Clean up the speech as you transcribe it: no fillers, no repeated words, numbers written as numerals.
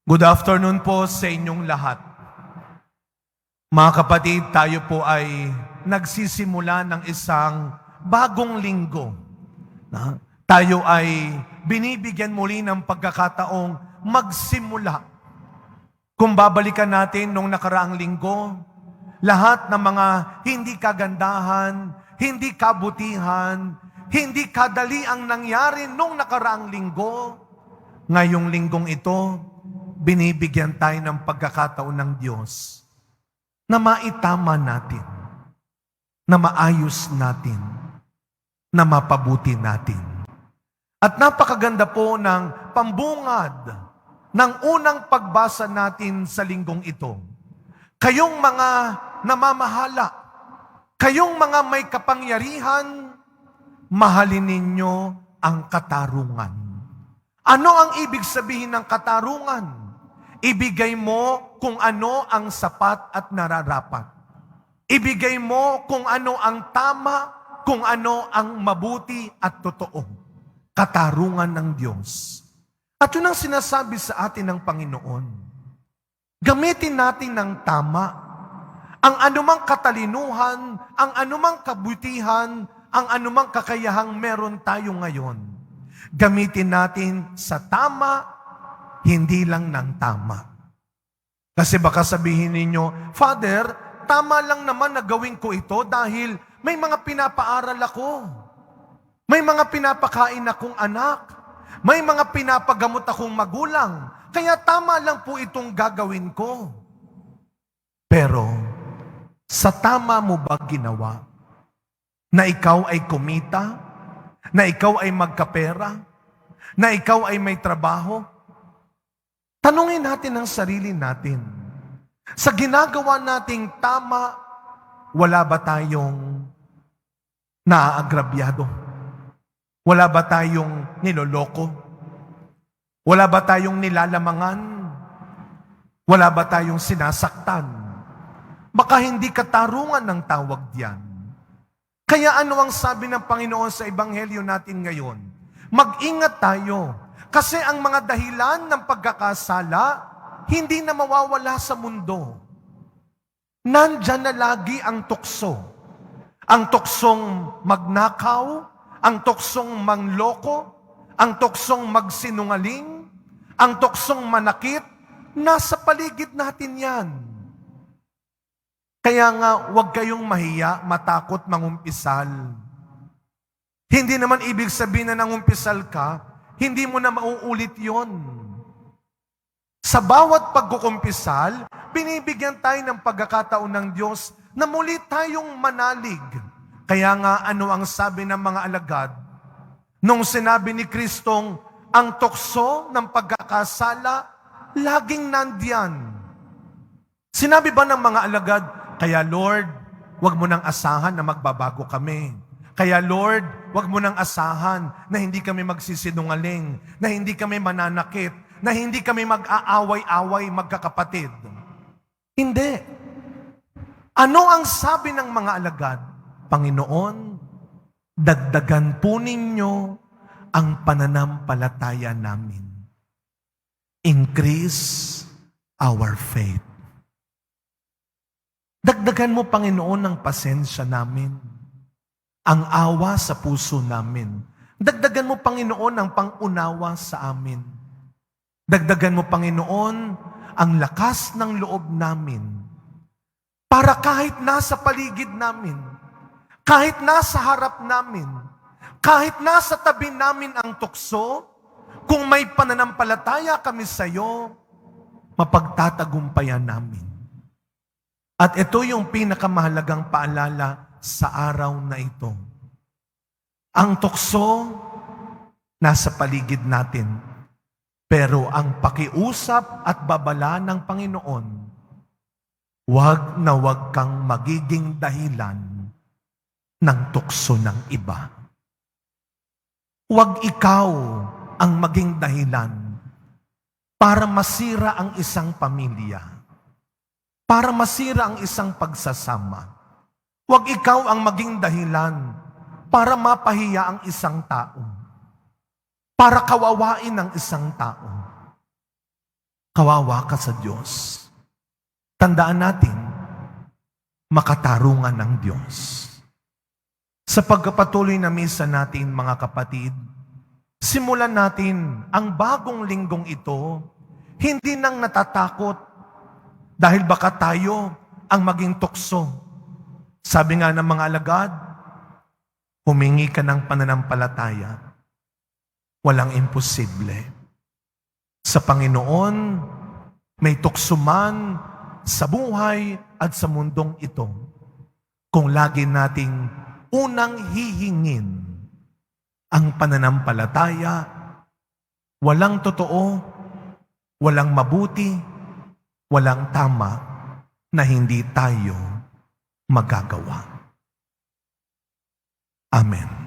Good afternoon po sa inyong lahat. Mga kapatid, tayo po ay nagsisimula ng isang bagong linggo. Tayo ay binibigyan muli ng pagkakataong magsimula. Kung babalikan natin nung nakaraang linggo, lahat ng mga hindi kagandahan, hindi kabutihan, hindi kadali ang nangyari nung nakaraang linggo, ngayong linggong ito, binibigyan tayo ng pagkakataon ng Diyos na maitama natin, na maayos natin, na mapabuti natin. At napakaganda po ng pambungad ng unang pagbasa natin sa linggong ito. Kayong mga namamahala, kayong mga may kapangyarihan, mahalin ninyo ang katarungan. Ano ang ibig sabihin ng katarungan? Ibigay mo kung ano ang sapat at nararapat. Ibigay mo kung ano ang tama, kung ano ang mabuti at totoo. Katarungan ng Diyos. At yun ang sinasabi sa atin ng Panginoon. Gamitin natin ng tama. Ang anumang katalinuhan, ang anumang kabutihan, ang anumang kakayahang meron tayo ngayon. Gamitin natin sa tama, hindi lang ng tama. Kasi baka sabihin ninyo, Father, tama lang naman na gawin ko ito dahil may mga pinapaaral ako. May mga pinapakain akong anak. May mga pinapagamot akong magulang. Kaya tama lang po itong gagawin ko. Pero, sa tama mo ba ginawa? Na ikaw ay kumita? Na ikaw ay magkapera? Na ikaw ay may trabaho? Tanungin natin ang sarili natin. Sa ginagawa nating tama, wala ba tayong naaagrabyado? Wala ba tayong niloloko? Wala ba tayong nilalamangan? Wala ba tayong sinasaktan? Baka hindi katarungan ng tawag diyan. Kaya ano ang sabi ng Panginoon sa Ebanghelyo natin ngayon? Mag-ingat tayo. Kasi ang mga dahilan ng pagkakasala, hindi na mawawala sa mundo. Nandyan na lagi ang tukso. Ang tuksong magnakaw, ang tuksong mangloko, ang tuksong magsinungaling, ang tuksong manakit, nasa paligid natin yan. Kaya nga, huwag kayong mahiya, matakot, mangumpisal. Hindi naman ibig sabihin na nangumpisal ka, hindi mo na mauulit yon. Sa bawat pagkukumpisal, binibigyan tayo ng pagkakataon ng Diyos na muli tayong manalig. Kaya nga, ano ang sabi ng mga alagad? Nung sinabi ni Kristong, ang tukso ng pagkakasala, laging nandiyan. Sinabi ba ng mga alagad, kaya Lord, wag mo nang asahan na magbabago kami. Kaya Lord, wag mo nang asahan na hindi kami magsisinungaling, na hindi kami mananakit, na hindi kami mag-aaway-away magkakapatid. Hindi. Ano ang sabi ng mga alagad? Panginoon, dagdagan po ninyo ang pananampalataya namin. Increase our faith. Dagdagan mo, Panginoon, ang pasensya namin. Ang awa sa puso namin. Dagdagan mo, Panginoon, ang pangunawa sa amin. Dagdagan mo, Panginoon, ang lakas ng loob namin. Para kahit nasa paligid namin, kahit nasa harap namin, kahit nasa tabi namin ang tukso, kung may pananampalataya kami sa iyo, mapagtatagumpayan namin. At ito yung pinakamahalagang paalala sa araw na ito. Ang tukso, nasa paligid natin. Pero ang pakiusap at babala ng Panginoon, wag na wag kang magiging dahilan ng tukso ng iba. Wag ikaw ang maging dahilan para masira ang isang pamilya, para masira ang isang pagsasama. Huwag ikaw ang maging dahilan para mapahiya ang isang tao, para kawawain ang isang tao. kawawa ka sa Diyos. Tandaan natin, makatarungan ng Diyos. Sa pagpapatuloy na misa natin, mga kapatid, simulan natin ang bagong linggong ito, hindi nang natatakot dahil baka tayo ang maging tukso. Sabi nga ng mga alagad, humingi ka ng pananampalataya. Walang imposible. Sa Panginoon, may tukso man sa buhay at sa mundong ito. Kung lagi nating unang hihingin ang pananampalataya, walang totoo, walang mabuti, walang tama na hindi tayo magagawa. Amen.